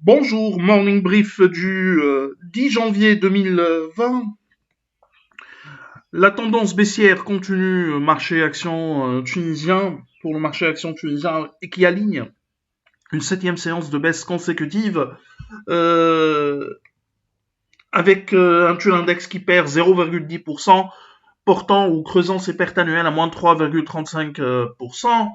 Bonjour, morning brief du 10 janvier 2020. La tendance baissière continue, marché action tunisien, pour le marché action tunisien et qui aligne une septième séance de baisse consécutive euh, avec un taux index qui perd 0,10%, portant ou creusant ses pertes annuelles à moins de 3,35%.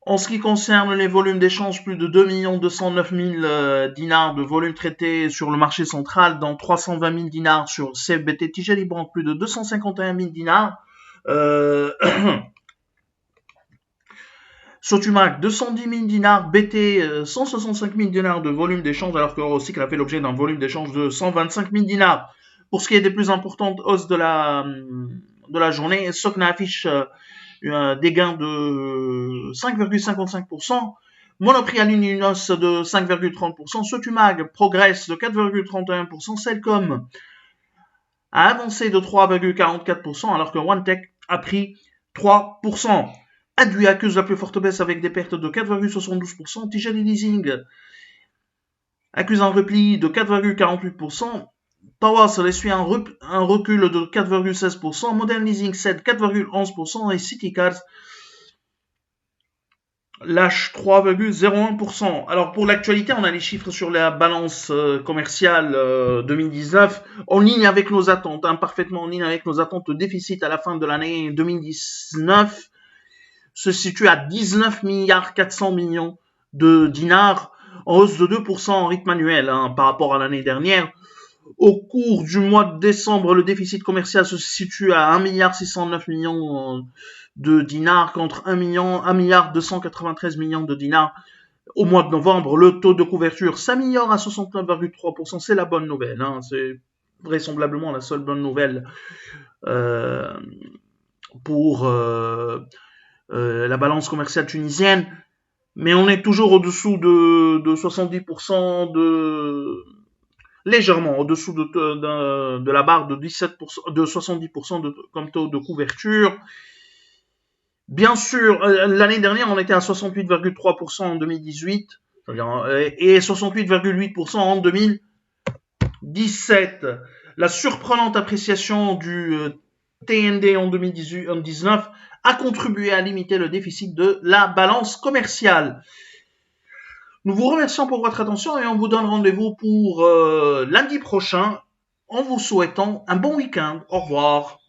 En ce qui concerne les volumes d'échange, plus de 2 209 000 dinars de volume traité sur le marché central, dont 320 000 dinars sur CFBT Tijari Bank, plus de 251 000 dinars. Sotumac, 210 000 dinars, BT, 165 000 dinars de volume d'échange, alors que Eurocycle a fait l'objet d'un volume d'échange de 125 000 dinars. Pour ce qui est des plus importantes hausses de la journée, Sokna affiche des gains de 5,55%. Monoprix aligne une hausse de 5,30%. Sotumag progresse de 4,31%. Cellcom a avancé de 3,44%, alors que OneTech a pris 3%. Adui accuse la plus forte baisse avec des pertes de 4,72%. Tijani Leasing accuse un repli de 4,48%. Tawas essuie un recul de 4,16%. Modern Leasing cède 4,11%. Et CityCars lâche 3,01%. Alors pour l'actualité, on a les chiffres sur la balance commerciale 2019 en ligne avec nos attentes, parfaitement en ligne avec nos attentes. Le déficit à la fin de l'année 2019 se situe à 19 milliards 400 millions de dinars, en hausse de 2% en rythme annuel par rapport à l'année dernière. Au cours du mois de décembre, le déficit commercial se situe à 1 milliard 609 millions de dinars contre 1 milliard 293 millions de dinars au mois de novembre. Le taux de couverture s'améliore à 69,3%. C'est la bonne nouvelle. C'est vraisemblablement la seule bonne nouvelle euh, pour la balance commerciale tunisienne. Mais on est toujours au-dessous de 70% légèrement au-dessous de la barre de 17%, de 70% comme taux de couverture. Bien sûr, l'année dernière, on était à 68,3% en 2018 et 68,8% en 2017. La surprenante appréciation du TND en 2019 a contribué à limiter le déficit de la balance commerciale. Nous vous remercions pour votre attention et on vous donne rendez-vous pour lundi prochain en vous souhaitant un bon week-end. Au revoir.